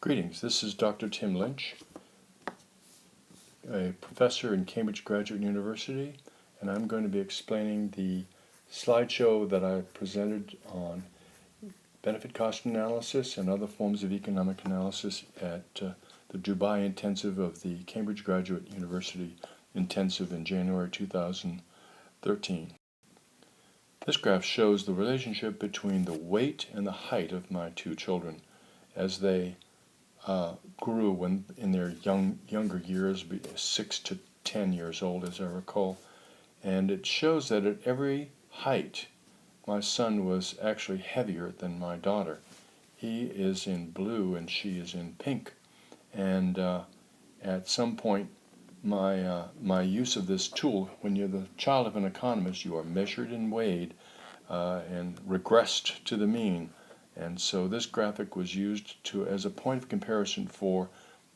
Greetings, this is Dr. Tim Lynch, a professor in Cambridge Graduate University, and I'm going to be explaining the slideshow that I presented on benefit cost analysis and other forms of economic analysis at the Dubai Intensive of the Cambridge Graduate University Intensive in January 2013. This graph shows the relationship between the weight and the height of my two children as they grew when in their younger years, 6 to 10 years old as I recall, and it shows that at every height my son was actually heavier than my daughter. He is in blue and she is in pink, and at some point my use of this tool, when you're the child of an economist, you are measured and weighed and regressed to the mean. And so this graphic was used as a point of comparison for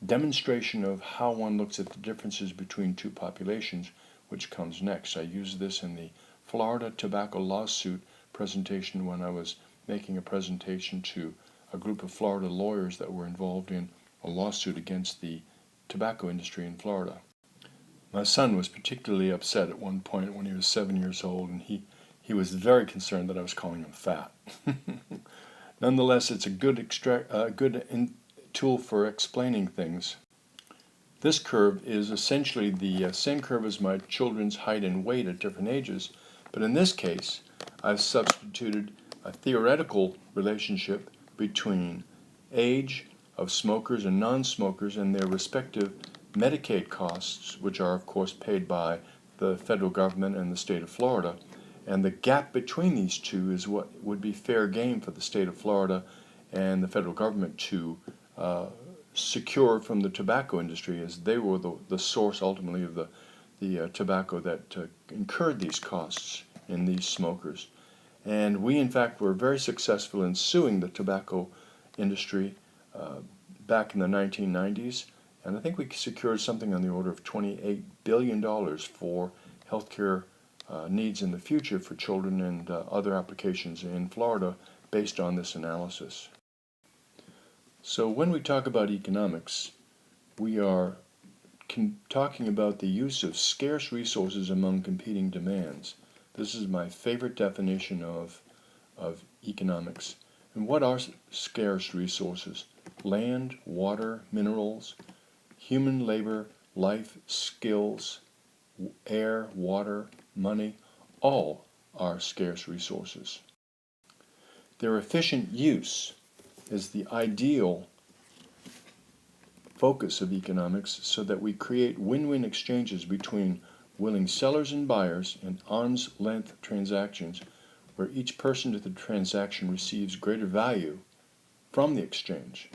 demonstration of how one looks at the differences between two populations, which comes next. I used this in the Florida tobacco lawsuit presentation when I was making a presentation to a group of Florida lawyers that were involved in a lawsuit against the tobacco industry in Florida. My son was particularly upset at one point when he was 7 years old, and he was very concerned that I was calling him fat. Nonetheless, it's a good tool for explaining things. This curve is essentially the same curve as my children's height and weight at different ages, but in this case, I've substituted a theoretical relationship between age of smokers and non-smokers and their respective Medicaid costs, which are of course paid by the federal government and the state of Florida. And the gap between these two is what would be fair game for the state of Florida and the federal government to secure from the tobacco industry, as they were the source ultimately of the tobacco that incurred these costs in these smokers. And we in fact were very successful in suing the tobacco industry back in the 1990s, and I think we secured something on the order of $28 billion for healthcare needs in the future for children and other applications in Florida based on this analysis. So when we talk about economics, we are talking about the use of scarce resources among competing demands. This is my favorite definition of economics. And what are scarce resources? Land, water, minerals, human labor, life, skills, air, water, money, all are scarce resources. Their efficient use is the ideal focus of economics so that we create win-win exchanges between willing sellers and buyers in arm's length transactions where each person to the transaction receives greater value from the exchange.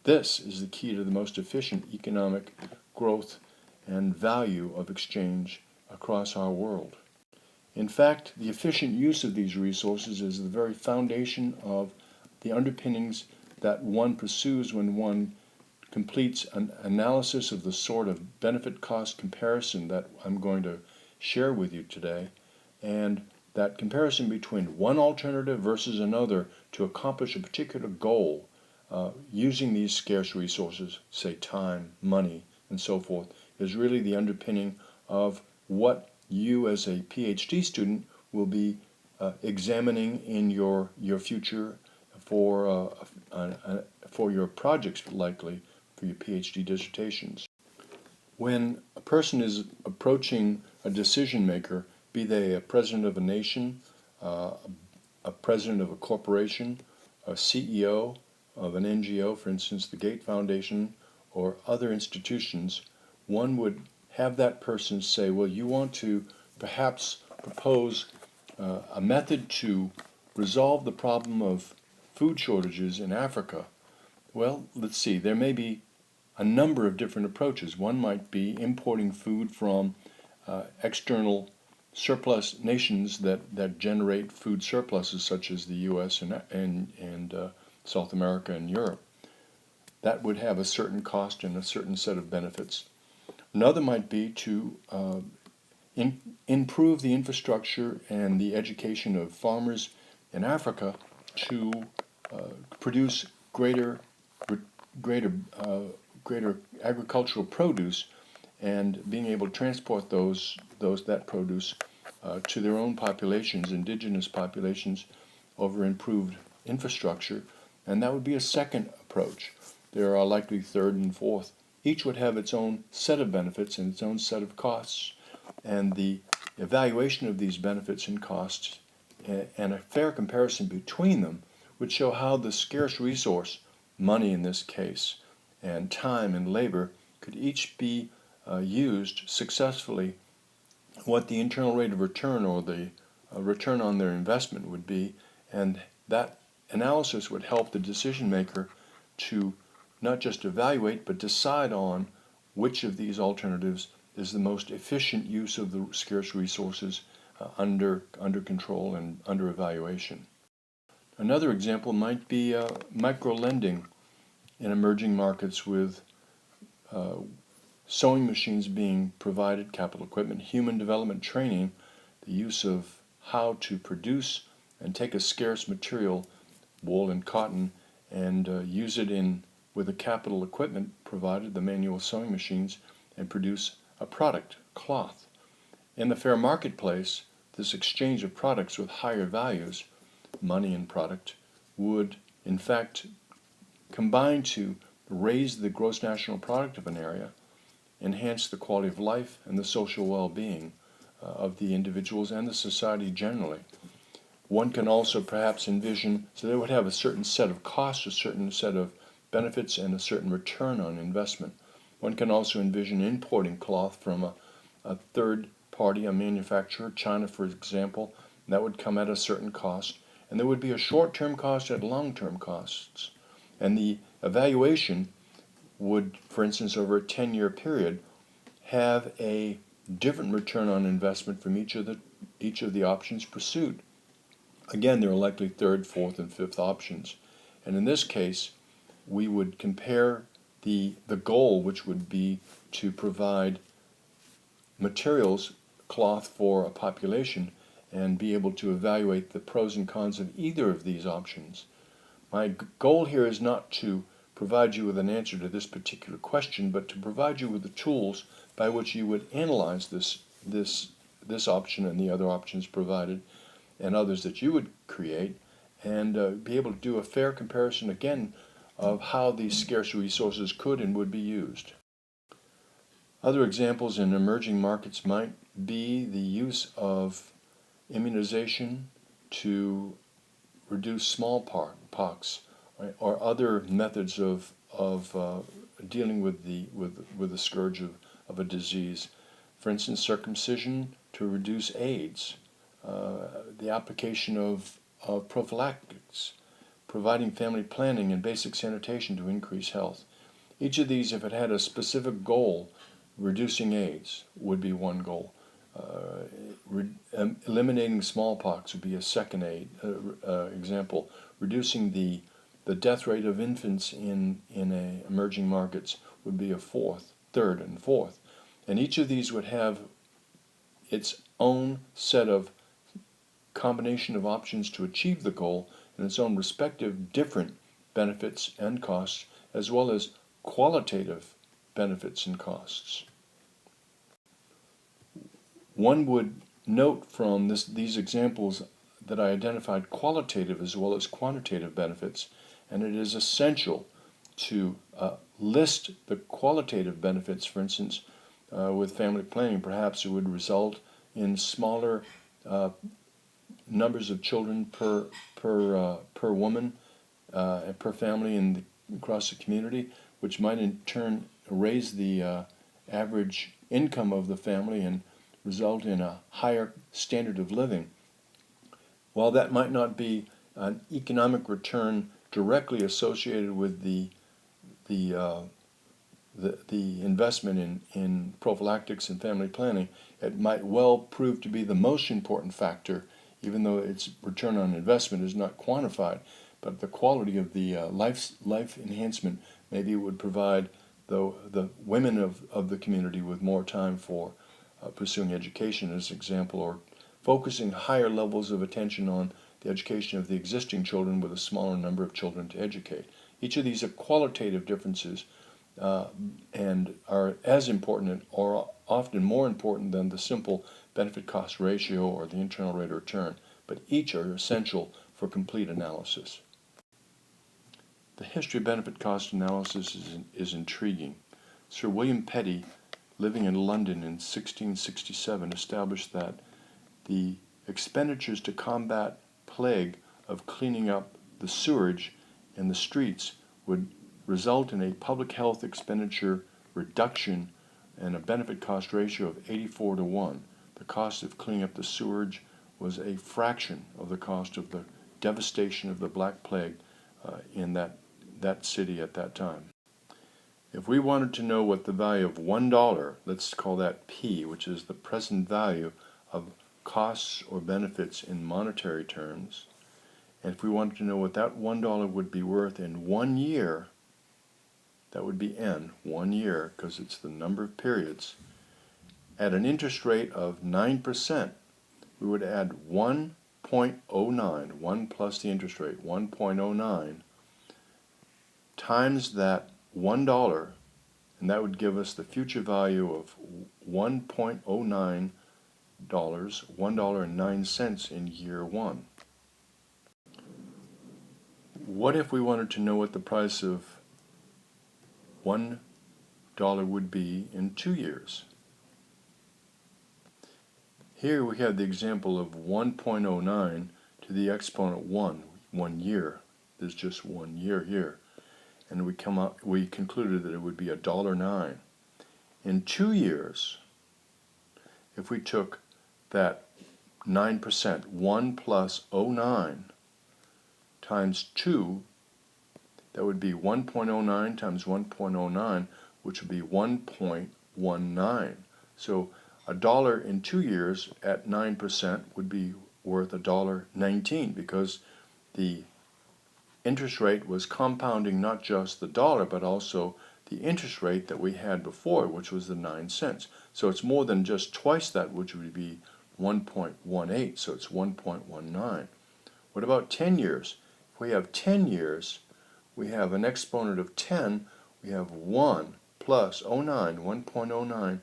This is the key to the most efficient economic growth and value of exchange across our world. In fact, the efficient use of these resources is the very foundation of the underpinnings that one pursues when one completes an analysis of the sort of benefit cost comparison that I'm going to share with you today, and that comparison between one alternative versus another to accomplish a particular goal using these scarce resources, say time, money, and so forth, is really the underpinning of what you as a PhD student will be examining in your future for your projects, likely for your PhD dissertations. When a person is approaching a decision maker, be they a president of a nation, a president of a corporation, a CEO of an NGO, for instance the Gates Foundation, or other institutions, one would have that person say, well, you want to perhaps propose a method to resolve the problem of food shortages in Africa. Well, let's see, there may be a number of different approaches. One might be importing food from external surplus nations that generate food surpluses, such as the U.S. and South America and Europe. That would have a certain cost and a certain set of benefits. Another might be to improve the infrastructure and the education of farmers in Africa to produce greater greater greater agricultural produce and being able to transport that produce to their own populations, indigenous populations, over improved infrastructure, and that would be a second approach. There are likely third and fourth. Each would have its own set of benefits and its own set of costs, and the evaluation of these benefits and costs and a fair comparison between them would show how the scarce resource, money in this case, and time and labor, could each be used successfully, what the internal rate of return or the return on their investment would be, and that analysis would help the decision maker to not just evaluate but decide on which of these alternatives is the most efficient use of the scarce resources under control and under evaluation. Another example might be micro-lending in emerging markets with sewing machines being provided, capital equipment, human development training, the use of how to produce and take a scarce material, wool and cotton, and use it with the capital equipment provided, the manual sewing machines, and produce a product, cloth. In the fair marketplace, this exchange of products with higher values, money and product, would in fact combine to raise the gross national product of an area, enhance the quality of life and the social well-being of the individuals and the society generally. One can also perhaps envision, so they would have a certain set of costs, a certain set of benefits, and a certain return on investment. One can also envision importing cloth from a third party, a manufacturer, China for example, and that would come at a certain cost, and there would be a short-term cost and long-term costs. And the evaluation would, for instance, over a 10-year period, have a different return on investment from each of the options pursued. Again, there are likely third, fourth, and fifth options. And in this case, we would compare the goal, which would be to provide materials, cloth for a population, and be able to evaluate the pros and cons of either of these options. My goal here is not to provide you with an answer to this particular question, but to provide you with the tools by which you would analyze this option and the other options provided, and others that you would create, and be able to do a fair comparison again of how these scarce resources could and would be used. Other examples in emerging markets might be the use of immunization to reduce smallpox, or other methods of dealing with the scourge of a disease. For instance, circumcision to reduce AIDS, the application of prophylactics, providing family planning and basic sanitation to increase health. Each of these, if it had a specific goal, reducing AIDS would be one goal. Eliminating smallpox would be a second example. Reducing the death rate of infants in emerging markets would be a third and fourth. And each of these would have its own set of combination of options to achieve the goal and its own respective different benefits and costs, as well as qualitative benefits and costs. One would note from these examples that I identified qualitative as well as quantitative benefits, and it is essential to list the qualitative benefits. For instance, with family planning, perhaps it would result in smaller numbers of children per woman and per family across the community, which might in turn raise the average income of the family and result in a higher standard of living. While that might not be an economic return directly associated with the investment in prophylactics and family planning, it might well prove to be the most important factor, even though its return on investment is not quantified. But the quality of the life enhancement, maybe it would provide the women of the community with more time for pursuing education, as an example, or focusing higher levels of attention on the education of the existing children with a smaller number of children to educate. Each of these are qualitative differences and are as important or often more important than the simple benefit-cost ratio or the internal rate of return, but each are essential for complete analysis. The history of benefit-cost analysis is intriguing. Sir William Petty, living in London in 1667, established that the expenditures to combat plague of cleaning up the sewerage in the streets would result in a public health expenditure reduction and a benefit-cost ratio of 84 to 1. The cost of cleaning up the sewerage was a fraction of the cost of the devastation of the Black Plague in that city at that time. If we wanted to know what the value of $1, let's call that P, which is the present value of costs or benefits in monetary terms, and if we wanted to know what that $1 would be worth in 1 year, that would be N, 1 year, because it's the number of periods. At an interest rate of 9%, we would add 1.09, 1 plus the interest rate, 1.09, times that $1, and that would give us the future value of $1.09, $1.09 in year 1. What if we wanted to know what the price of $1 would be in 2 years? Here we have the example of 1.09 to the exponent 1 year. There's just 1 year here. And we concluded that it would be $1.09. In 2 years, if we took that 9%, 1 plus 09 times 2, that would be 1.09 times 1.09, which would be 1.19. So $1 in 2 years at 9% would be worth $1.19 because the interest rate was compounding not just the dollar but also the interest rate that we had before, which was the 9 cents. So it's more than just twice that, which would be 1.18, so it's 1.19. What about 10 years? If we have 10 years, we have an exponent of 10, we have 1 plus 09, 1.09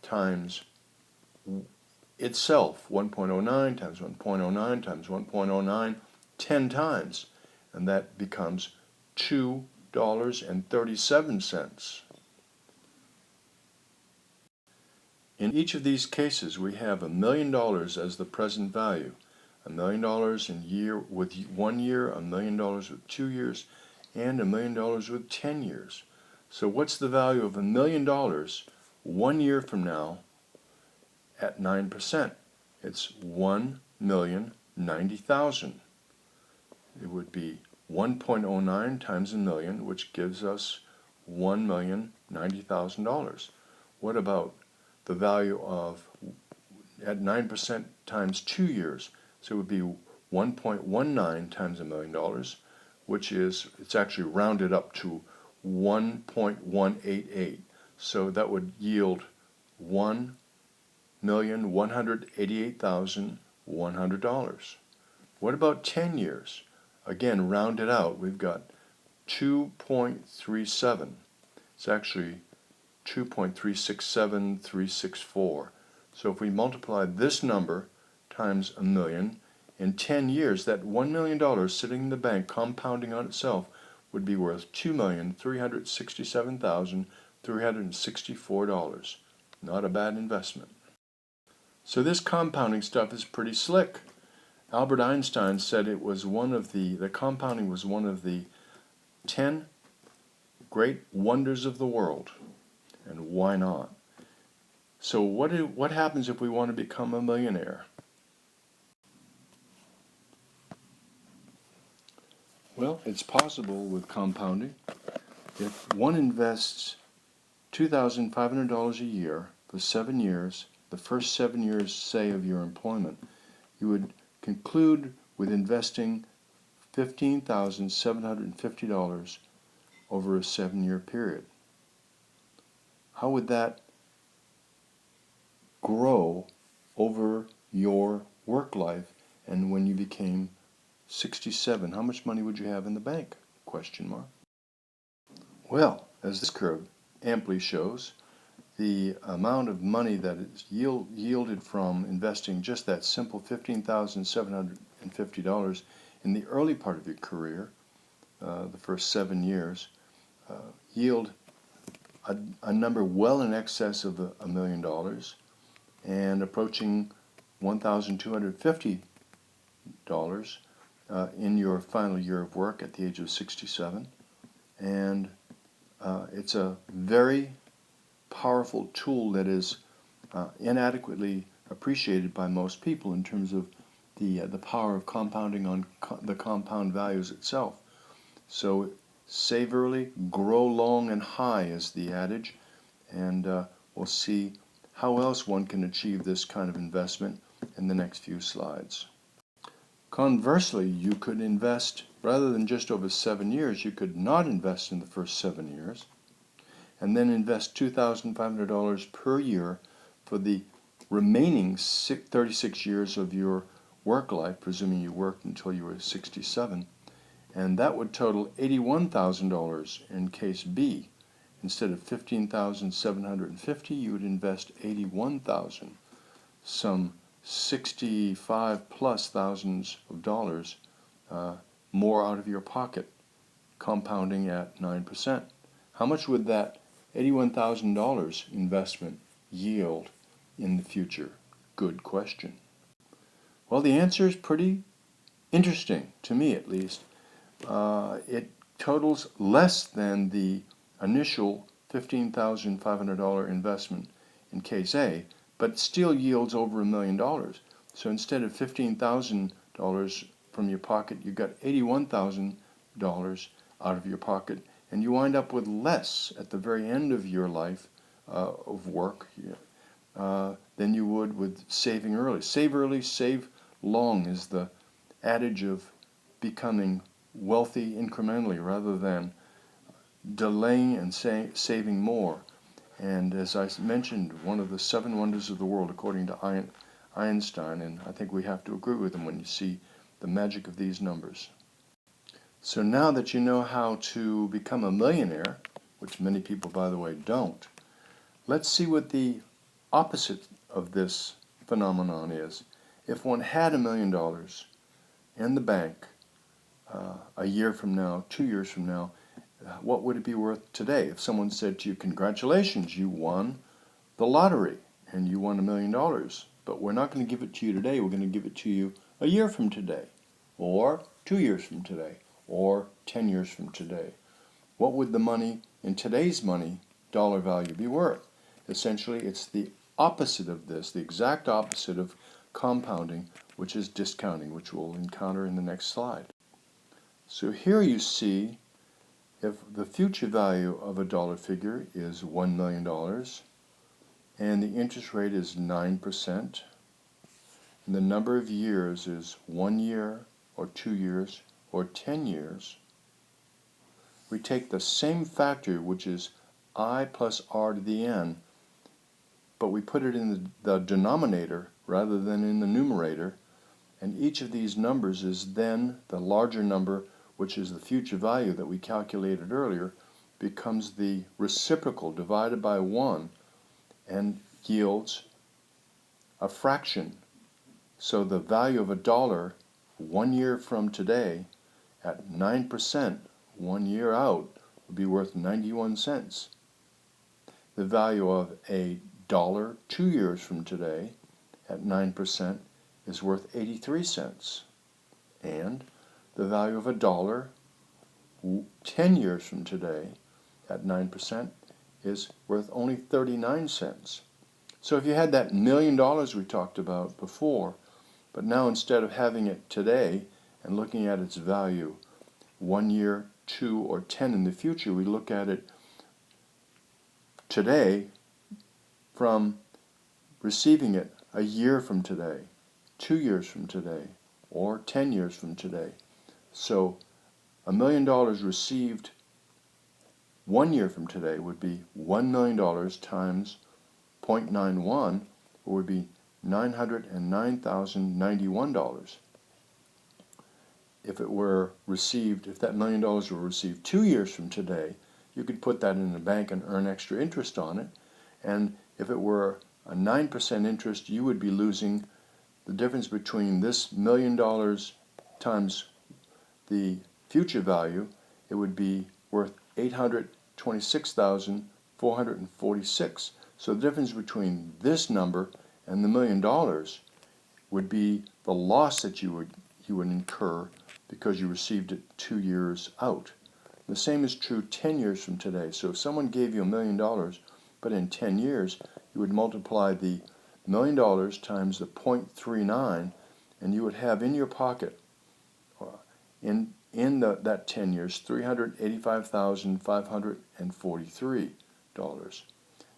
times itself, 1.09 times 1.09 times 1.09, 10 times, and that becomes $2.37. In each of these cases, we have $1 million as the present value. $1 million with 1 year, $1 million with 2 years, and $1 million with 10 years. So what's the value of $1 million 1 year from now at 9%? It's 1,090,000. It would be 1.09 times a million, which gives us $1,090,000. What about the value of, at 9% times 2 years? So it would be 1.19 times $1 million, which is, it's actually rounded up to 1.188. So that would yield $1,188,100. What about 10 years? Again, rounded out, we've got 2.37. It's actually 2.367364. So if we multiply this number times a million, in 10 years, that $1 million sitting in the bank compounding on itself would be worth $2,367,364. Not a bad investment. So this compounding stuff is pretty slick. Albert Einstein said it was the compounding was one of the 10 great wonders of the world. And why not? So what happens if we want to become a millionaire? Well, it's possible with compounding. If one invests $2,500 a year for 7 years, the first 7 years, say, of your employment, you would conclude with investing $15,750 over a 7-year period. How would that grow over your work life? And when you became 67, how much money would you have in the bank? Question mark. Well, as this curve amply shows, the amount of money that is yielded from investing just that simple $15,750 in the early part of your career, the first 7 years, yield a number well in excess of $1 million and approaching $1,250 in your final year of work at the age of 67. And it's a very powerful tool that is inadequately appreciated by most people in terms of the power of compounding on the compound values itself. So save early, grow long and high is the adage, and we'll see how else one can achieve this kind of investment in the next few slides. Conversely, you could invest, rather than just over 7 years, you could not invest in the first 7 years, and then invest $2,500 per year for the remaining 36 years of your work life, presuming you worked until you were 67, and that would total $81,000 in case B. Instead of $15,750, you would invest $81,000, some 65 plus thousands of dollars more out of your pocket, compounding at 9%. How much would that $81,000 investment yield in the future? Good question. Well, the answer is pretty interesting, to me at least. It totals less than the initial $15,500 investment in case A, but still yields over $1 million. So instead of $15,000 from your pocket, you got $81,000 out of your pocket, and you wind up with less at the very end of your life of work than you would with saving early. Save early, save long is the adage of becoming wealthy incrementally rather than delaying and saving more. And as I mentioned, one of the 7 wonders of the world, according to Einstein, and I think we have to agree with him when you see the magic of these numbers. So now that you know how to become a millionaire, which many people, by the way, don't, let's see what the opposite of this phenomenon is. If one had $1 million in the bank a year from now, 2 years from now, what would it be worth today? If someone said to you, congratulations, you won the lottery and you won $1 million, but we're not going to give it to you today, we're going to give it to you a year from today, or 2 years from today, or 10 years from today. What would the money in today's money dollar value be worth? Essentially, it's the opposite of this, the exact opposite of compounding, which is discounting, which we'll encounter in the next slide. So here you see if the future value of a dollar figure is $1 million and the interest rate is 9%, and the number of years is 1 year or 2 years or 10 years, we take the same factor, which is I plus r to the n, but we put it in the denominator rather than in the numerator, and each of these numbers is then the larger number, which is the future value that we calculated earlier, becomes the reciprocal divided by 1 and yields a fraction. So the value of a dollar 1 year from today at 9%, 1 year out, would be worth 91 cents. The value of a dollar 2 years from today at 9% is worth 83 cents. And the value of a dollar 10 years from today at 9% is worth only 39 cents. So if you had that $1 million we talked about before, but now instead of having it today and looking at its value 1 year, 2, or 10 in the future, we look at it today from receiving it a year from today, 2 years from today, or 10 years from today. So $1 million received 1 year from today would be $1 million times 0.91, or would be $909,091. If that $1 million were received 2 years from today, you could put that in the bank and earn extra interest on it. And if it were a 9% interest, you would be losing the difference between this $1 million times the future value. It would be worth $826,446. So the difference between this number and the $1 million would be the loss that you would incur because you received it 2 years out. The same is true 10 years from today. So if someone gave you $1 million, but in 10 years, you would multiply the $1 million times the 0.39, and you would have in your pocket, in that 10 years, $385,543.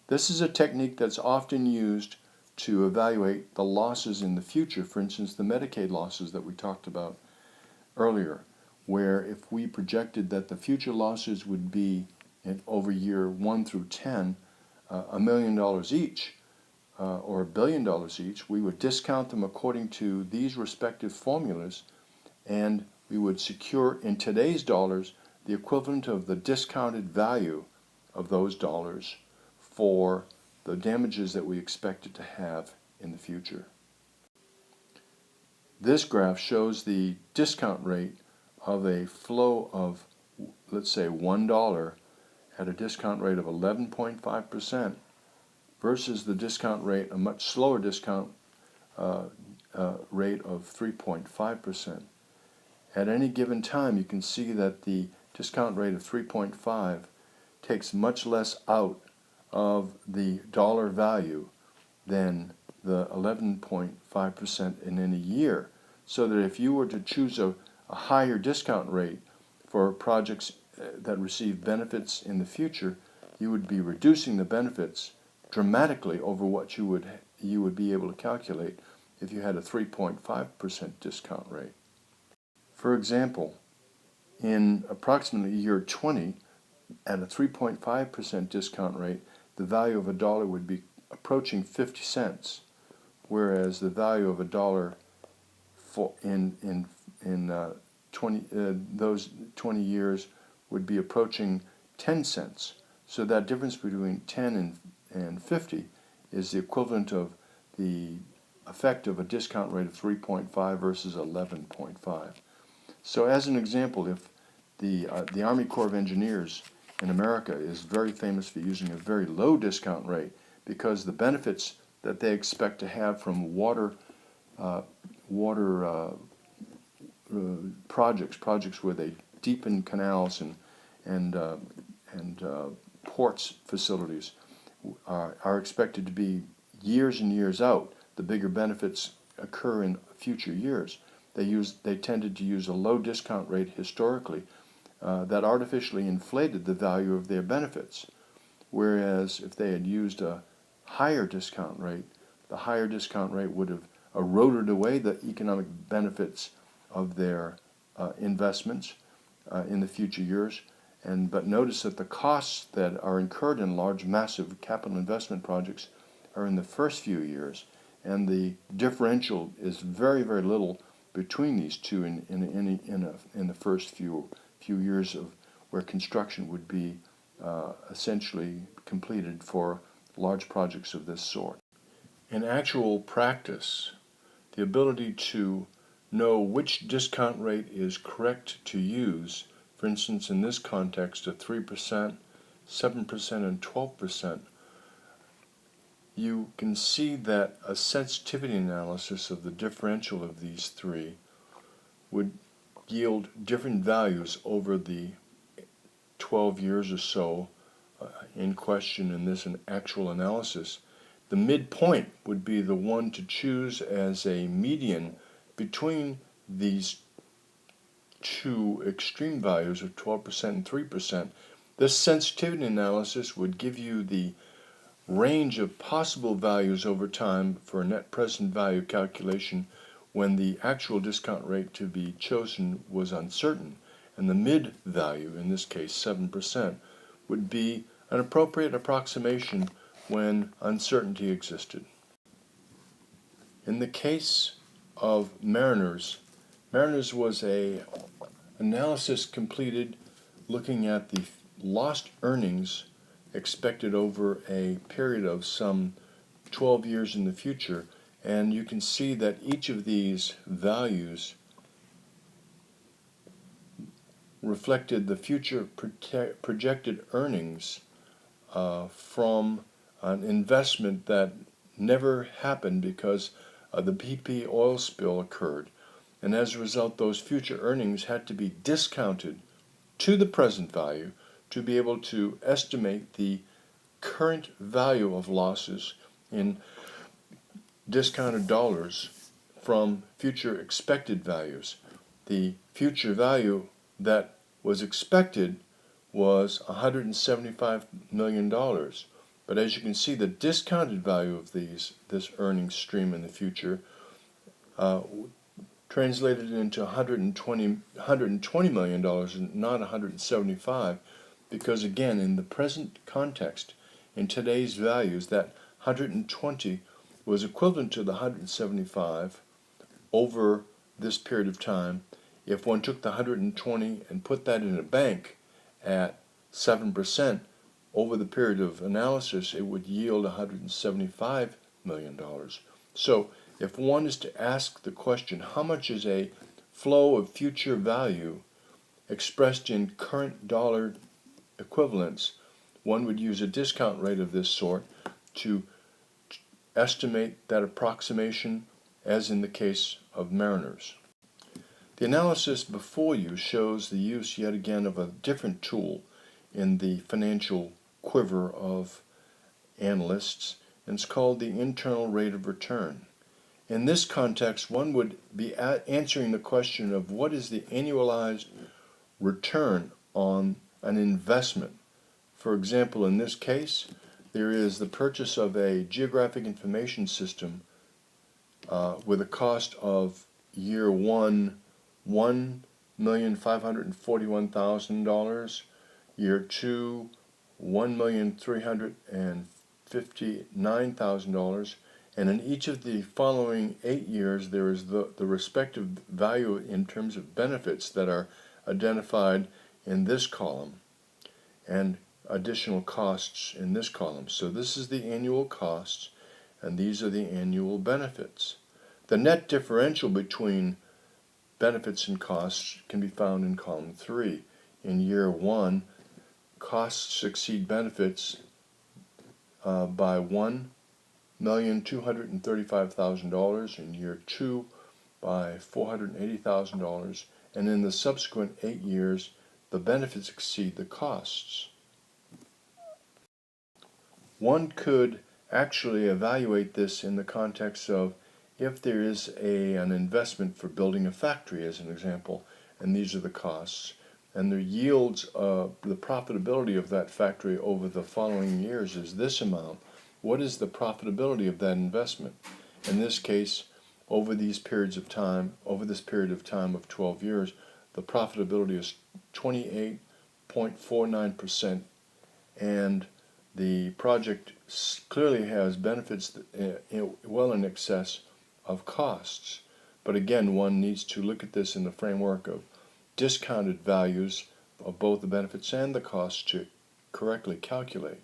This is a technique that's often used to evaluate the losses in the future. For instance, the Medicaid losses that we talked about earlier, where if we projected that the future losses would be over year 1 through 10, $1 million each, or $1 billion each, we would discount them according to these respective formulas, and we would secure in today's dollars the equivalent of the discounted value of those dollars for the damages that we expected to have in the future. This graph shows the discount rate of a flow of, let's say, $1 at a discount rate of 11.5% versus the discount rate, a much slower discount rate of 3.5%. At any given time, you can see that the discount rate of 3.5 takes much less out of the dollar value than the 11.5% in any year. So that if you were to choose a higher discount rate for projects that receive benefits in the future, you would be reducing the benefits dramatically over what you would be able to calculate if you had a 3.5% discount rate. For example, in approximately year 20, at a 3.5% discount rate, the value of a dollar would be approaching 50 cents, whereas the value of a dollar in those 20 years would be approaching 10 cents. So that difference between 10 and 50 is the equivalent of the effect of a discount rate of 3.5 versus 11.5. So as an example, if the Army Corps of Engineers in America is very famous for using a very low discount rate because the benefits that they expect to have from water projects where they deepen canals and ports facilities are expected to be years and years out. The bigger benefits occur in future years. They tended to use a low discount rate historically that artificially inflated the value of their benefits. Whereas if they had used a higher discount rate, the higher discount rate would have eroded away the economic benefits of their investments in the future years. But notice that the costs that are incurred in large, massive capital investment projects are in the first few years, and the differential is very, very little between these two in the first few years of where construction would be essentially completed for large projects of this sort. In actual practice, the ability to know which discount rate is correct to use, for instance in this context of 3%, 7% and 12%, you can see that a sensitivity analysis of the differential of these three would yield different values over the 12 years or so in question in this actual analysis. The midpoint would be the one to choose as a median between these two extreme values of 12% and 3%. This sensitivity analysis would give you the range of possible values over time for a net present value calculation when the actual discount rate to be chosen was uncertain, and the mid value, in this case 7%, would be an appropriate approximation when uncertainty existed. In the case of Mariners was an analysis completed looking at the lost earnings expected over a period of some 12 years in the future, and you can see that each of these values reflected the future projected earnings from an investment that never happened because the BP oil spill occurred. And as a result, those future earnings had to be discounted to the present value to be able to estimate the current value of losses in discounted dollars from future expected values. The future value that was expected was $175 million. But as you can see, the discounted value of this earnings stream in the future translated into $120 million and not 175, because again, in the present context, in today's values, that 120 was equivalent to the 175 over this period of time. If one took the 120 and put that in a bank at 7% over the period of analysis, it would yield $175 million. So if one is to ask the question, how much is a flow of future value expressed in current dollar equivalents, one would use a discount rate of this sort to estimate that approximation, as in the case of mariners. The analysis before you shows the use yet again of a different tool in the financial quiver of analysts, and it's called the internal rate of return. In this context, one would be answering the question of what is the annualized return on an investment. For example, in this case, there is the purchase of a geographic information system with a cost of year one, $1,541,000, year two, $1,359,000, and in each of the following 8 years there is the respective value in terms of benefits that are identified in this column and additional costs in this column. So this is the annual costs and these are the annual benefits. The net differential between benefits and costs can be found in column 3. In year 1, costs exceed benefits by $1,235,000, in year 2 by $480,000, and in the subsequent 8 years the benefits exceed the costs. One could actually evaluate this in the context of if there is an investment for building a factory, as an example, and these are the costs, and the yields, the profitability of that factory over the following years is this amount. What is the profitability of that investment? In this case, over these periods of time, over this period of time of 12 years, the profitability is 28.49%, and the project clearly has benefits well in excess of costs. But again, one needs to look at this in the framework of discounted values of both the benefits and the costs to correctly calculate.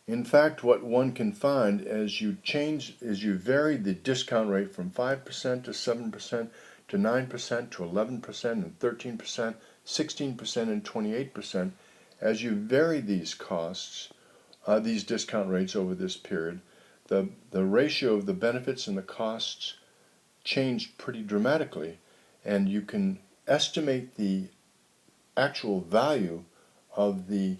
In fact, what one can find as you vary the discount rate from 5% to 7% to 9% to 11% and 13%, 16% and 28%, as you vary these costs, these discount rates over this period, the ratio of the benefits and the costs changed pretty dramatically, and you can estimate the actual value of the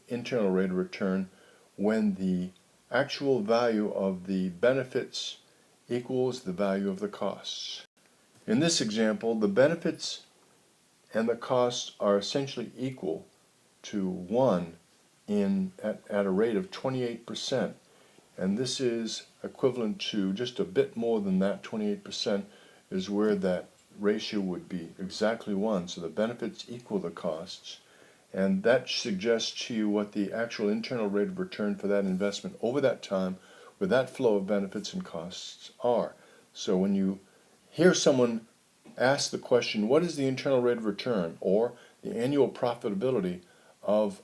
internal rate of return when the actual value of the benefits equals the value of the costs. In this example, the benefits and the costs are essentially equal to 1 at a rate of 28%, and this is equivalent to just a bit more than that. 28% is where that ratio would be exactly 1, so the benefits equal the costs, and that suggests to you what the actual internal rate of return for that investment over that time with that flow of benefits and costs are. So when you hear someone ask the question, what is the internal rate of return, or the annual profitability of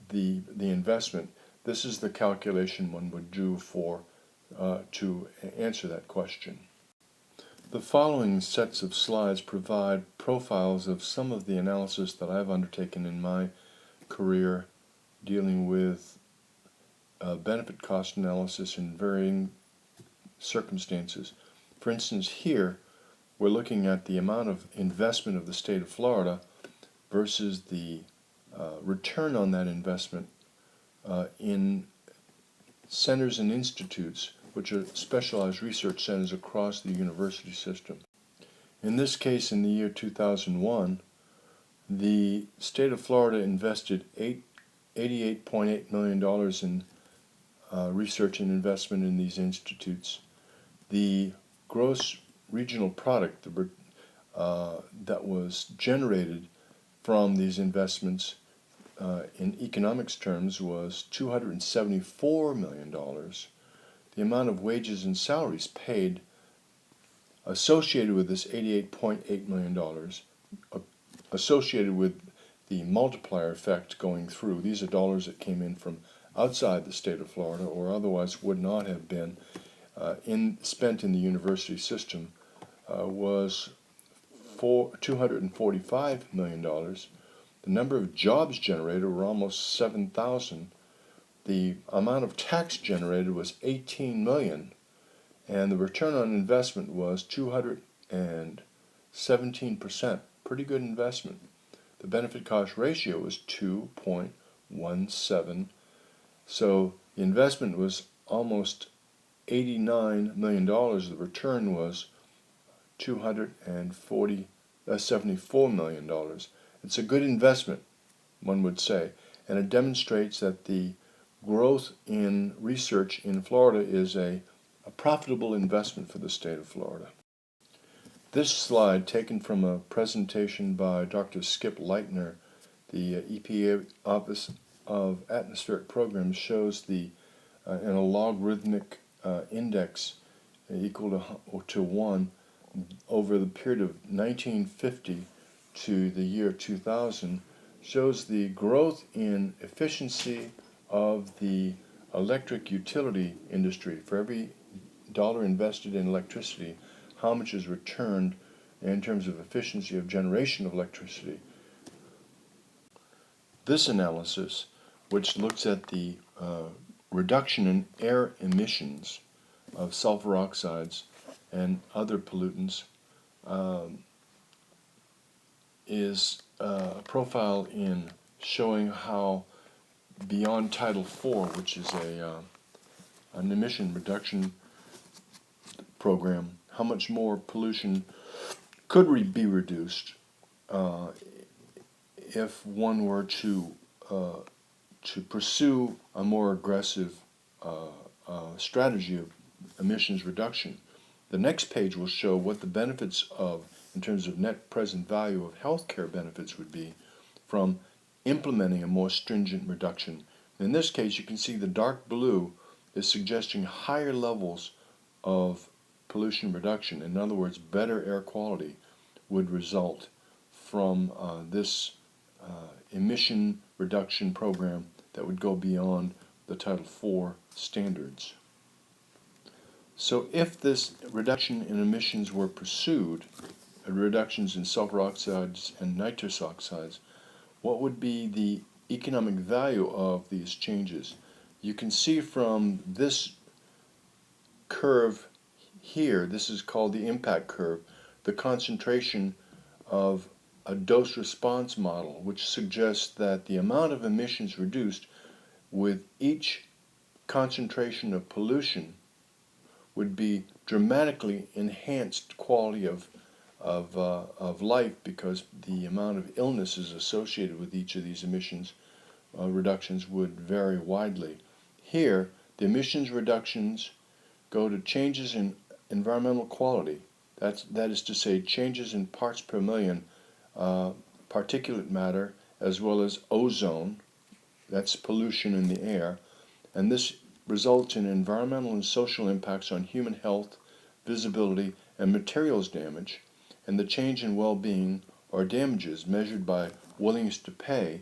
the investment. This is the calculation one would do for to answer that question. The following sets of slides provide profiles of some of the analysis that I've undertaken in my career dealing with benefit cost analysis in varying circumstances. For instance, here we're looking at the amount of investment of the state of Florida versus the return on that investment in centers and institutes, which are specialized research centers across the university system. In this case, in the year 2001, the state of Florida invested $88.8 million in research and investment in these institutes. The gross regional product that was generated from these investments in economics terms was $274 million. The amount of wages and salaries paid associated with this $88.8 million, associated with the multiplier effect going through. These are dollars that came in from outside the state of Florida or otherwise would not have been spent in the university system, was $245 million. The number of jobs generated were almost 7,000. The amount of tax generated was 18 million, and the return on investment was 217%. Pretty good investment. The benefit cost ratio was 2.17. So the investment was almost $89 million. The return was $74 million. It's a good investment, one would say, and it demonstrates that the growth in research in Florida is a profitable investment for the state of Florida. This slide, taken from a presentation by Dr. Skip Leitner, the EPA Office of Atmospheric Programs, shows in a logarithmic index equal to 1 over the period of 1950 to the year 2000, shows the growth in efficiency of the electric utility industry. For every dollar invested in electricity, how much is returned in terms of efficiency of generation of electricity. This analysis, which looks at the reduction in air emissions of sulfur oxides and other pollutants, is a profile in showing how beyond Title IV, which is an emission reduction program, how much more pollution could be reduced if one were to pursue a more aggressive strategy of emissions reduction. The next page will show what the benefits in terms of net present value of healthcare benefits would be from implementing a more stringent reduction. In this case, you can see the dark blue is suggesting higher levels of pollution reduction. In other words, better air quality would result from this emission reduction program that would go beyond the Title IV standards. So if this reduction in emissions were pursued, reductions in sulfur oxides and nitrous oxides, what would be the economic value of these changes? You can see from this curve here, this is called the impact curve, the concentration of a dose-response model, which suggests that the amount of emissions reduced with each concentration of pollution would be dramatically enhanced quality of life, because the amount of illnesses associated with each of these emissions reductions would vary widely. Here, the emissions reductions go to changes in environmental quality. That is to say, changes in parts per million particulate matter, as well as ozone. That's pollution in the air, and this results in environmental and social impacts on human health, visibility, and materials damage, and the change in well-being or damages measured by willingness to pay,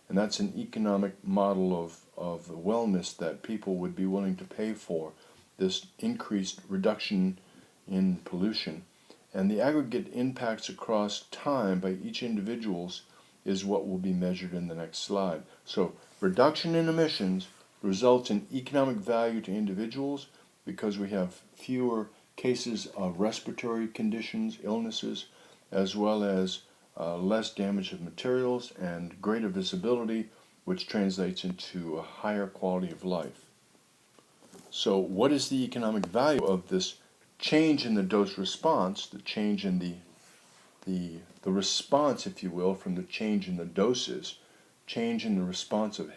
and that's an economic model of wellness that people would be willing to pay for this increased reduction in pollution. And the aggregate impacts across time by each individuals is what will be measured in the next slide. So reduction in emissions results in economic value to individuals because we have fewer cases of respiratory conditions, illnesses, as well as less damage of materials and greater visibility, which translates into a higher quality of life. So what is the economic value of this change in the dose response, the change in the response, if you will, from the change in the doses, change in the response of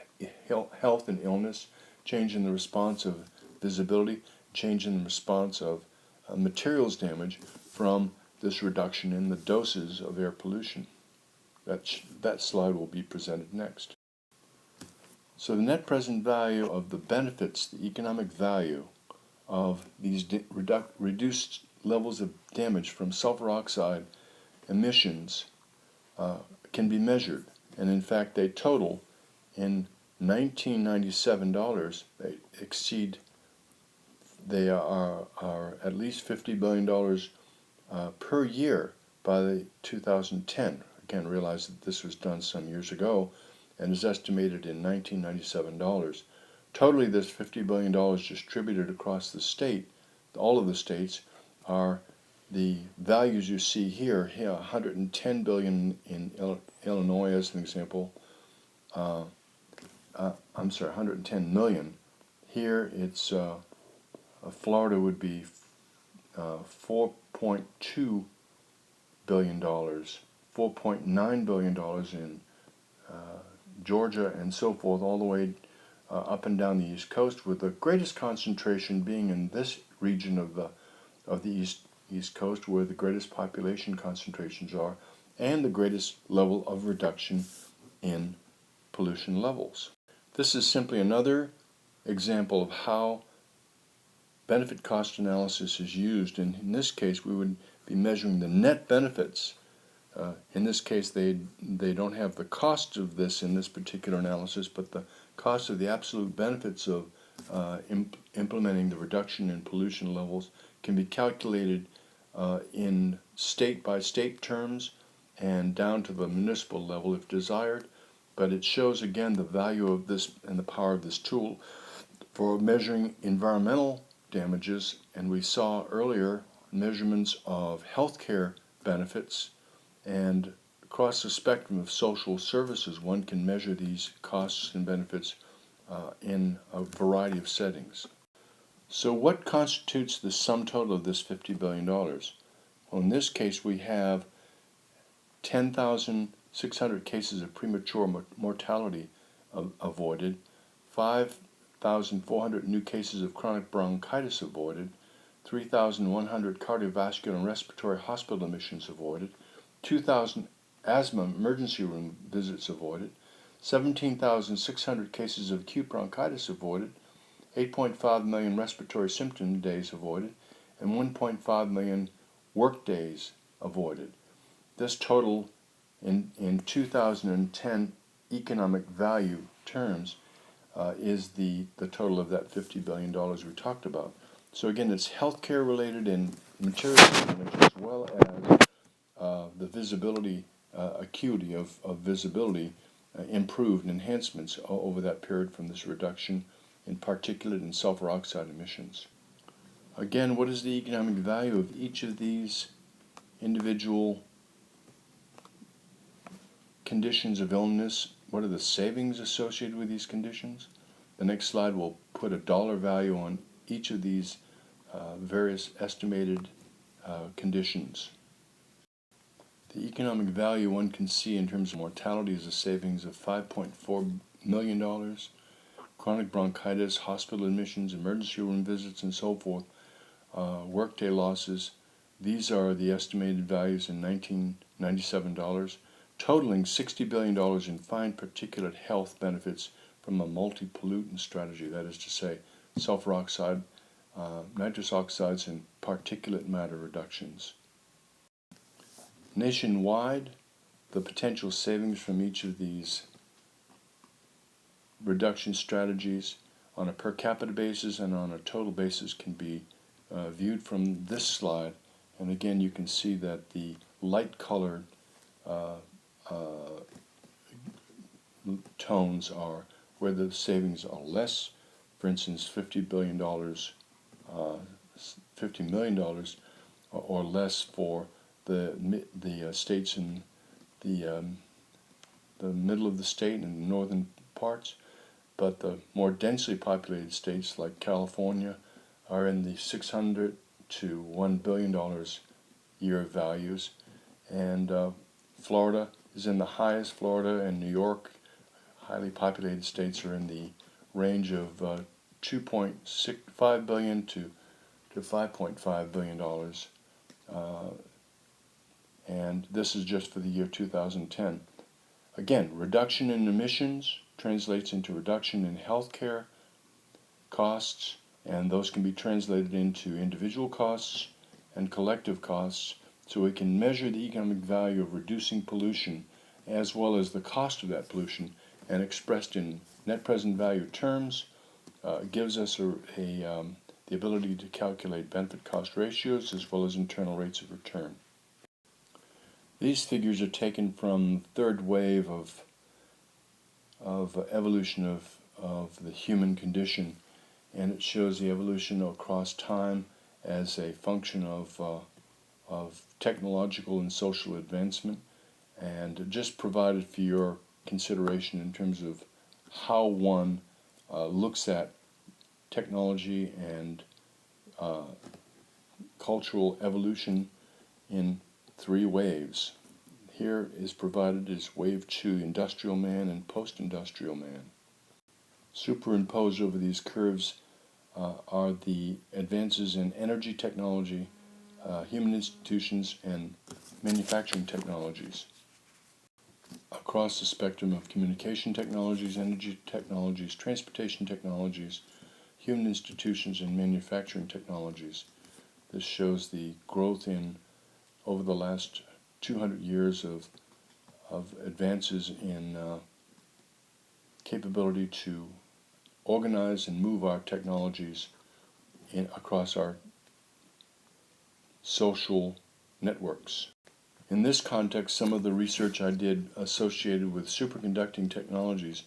health and illness, change in the response of visibility, change in the response of materials damage from this reduction in the doses of air pollution. That slide will be presented next. So the net present value of the benefits, the economic value of these reduced levels of damage from sulfur oxide emissions can be measured. And in fact, they total in $1997, they are at least $50 billion per year by 2010. Again, realize that this was done some years ago and is estimated in $1997. Totally, this $50 billion distributed across the state, all of the states, are the values you see here. Here, 110 billion in Illinois as an example. I'm sorry, 110 million. Here, it's Florida would be $4.2 billion, $4.9 billion in Georgia, and so forth, all the way up and down the East Coast, with the greatest concentration being in this region of the East Coast, where the greatest population concentrations are, and the greatest level of reduction in pollution levels. This is simply another example of how benefit cost analysis is used, and in this case we would be measuring the net benefits. In this case they don't have the cost of this in this particular analysis, but the cost of the absolute benefits of implementing the reduction in pollution levels can be calculated in state-by-state terms and down to the municipal level if desired, but it shows again the value of this and the power of this tool for measuring environmental damages. And we saw earlier measurements of healthcare benefits, and across the spectrum of social services one can measure these costs and benefits in a variety of settings. So what constitutes the sum total of this $50 billion? Well, in this case we have 10,600 cases of premature mortality avoided, 5,400 new cases of chronic bronchitis avoided, 3,100 cardiovascular and respiratory hospital admissions avoided, 2,000 asthma emergency room visits avoided, 17,600 cases of acute bronchitis avoided, 8.5 million respiratory symptom days avoided, and 1.5 million work days avoided. This total in 2010 economic value terms is the total of that $50 billion we talked about. So again, it's healthcare related and material damage, as well as the visibility, acuity of visibility improved enhancements over that period from this reduction in particulate and sulfur oxide emissions. Again, what is the economic value of each of these individual conditions of illness? What are the savings associated with these conditions? The next slide will put a dollar value on each of these various estimated conditions. The economic value one can see in terms of mortality is a savings of $5.4 million. Chronic bronchitis, hospital admissions, emergency room visits, and so forth, workday losses, these are the estimated values in $1997, totaling $60 billion in fine particulate health benefits from a multi-pollutant strategy, that is to say, sulfur oxide, nitrous oxides, and particulate matter reductions. Nationwide, the potential savings from each of these reduction strategies on a per capita basis and on a total basis can be viewed from this slide. And again, you can see that the light colored tones are where the savings are less. For instance, $50 million or less for the states in the middle of the state and the northern parts, but the more densely populated states like California are in the $600 to $1 billion year values, and Florida is in the highest. Florida and New York, highly populated states, are in the range of $2.65 billion to $5.5 billion, and this is just for the year 2010. Again, reduction in emissions translates into reduction in healthcare costs, and those can be translated into individual costs and collective costs, so we can measure the economic value of reducing pollution as well as the cost of that pollution, and expressed in net present value terms gives us the ability to calculate benefit cost ratios as well as internal rates of return. These figures are taken from the third wave of evolution of the human condition, and it shows the evolution across time as a function of technological and social advancement, and just provided for your consideration in terms of how one looks at technology and cultural evolution in three waves. Here is provided as wave 2, industrial man and post-industrial man. Superimposed over these curves are the advances in energy technology, human institutions, and manufacturing technologies. Across the spectrum of communication technologies, energy technologies, transportation technologies, human institutions, and manufacturing technologies. This shows the growth over the last 200 years of advances in capability to organize and move our technologies across our social networks. In this context, some of the research I did associated with superconducting technologies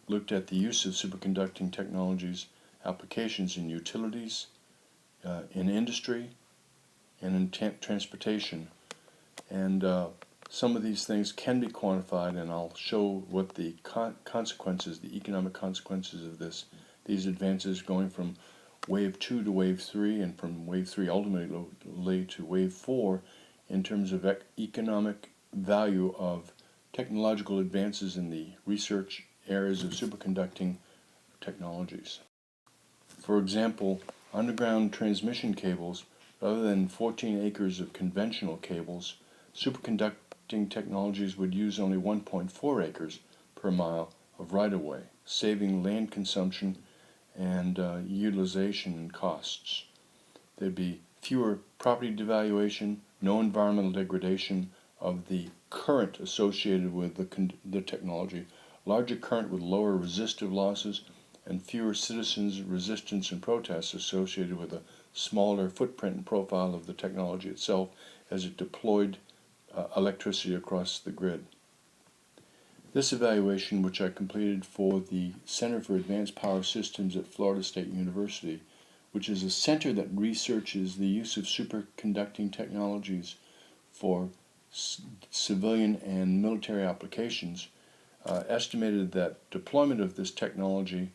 looked at the use of superconducting technologies, applications in utilities, in industry, and in transportation. And some of these things can be quantified, and I'll show what the consequences, the economic consequences of these advances going from wave 2 to wave 3, and from wave 3 ultimately to wave 4, in terms of economic value of technological advances in the research areas of superconducting technologies. For example, underground transmission cables, rather than 14 acres of conventional cables, superconducting technologies would use only 1.4 acres per mile of right-of-way, saving land consumption and utilization and costs. There'd be fewer property devaluation, no environmental degradation of the current associated with the technology, larger current with lower resistive losses, and fewer citizens' resistance and protests associated with a smaller footprint and profile of the technology itself as it deployed electricity across the grid. This evaluation, which I completed for the Center for Advanced Power Systems at Florida State University, which is a center that researches the use of superconducting technologies for civilian and military applications, estimated that deployment of this technology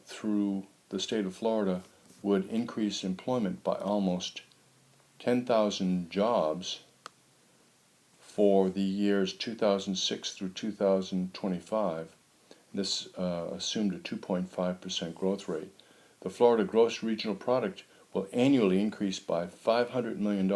through the state of Florida would increase employment by almost 10,000 jobs for the years 2006 through 2025. This assumed a 2.5% growth rate. The Florida gross regional product will annually increase by $500 million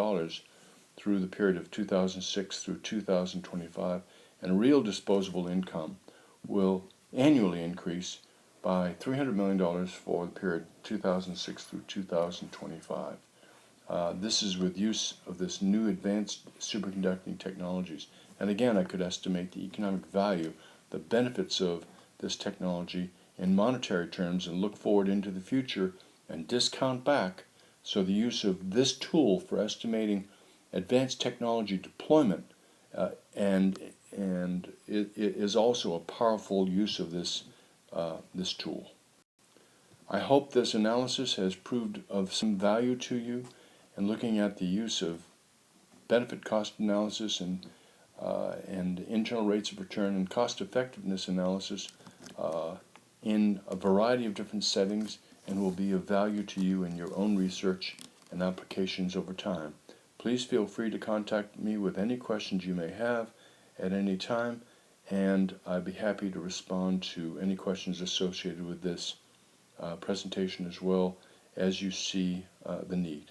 through the period of 2006 through 2025, and real disposable income will annually increase by $300 million for the period 2006 through 2025. This is with use of this new advanced superconducting technologies. And again, I could estimate the economic value, the benefits of this technology in monetary terms, and look forward into the future and discount back. So the use of this tool for estimating advanced technology deployment and it is also a powerful use of this tool. I hope this analysis has proved of some value to you in looking at the use of benefit cost analysis and internal rates of return and cost effectiveness analysis in a variety of different settings, and will be of value to you in your own research and applications over time. Please feel free to contact me with any questions you may have at any time, and I'd be happy to respond to any questions associated with this presentation as well as you see the need.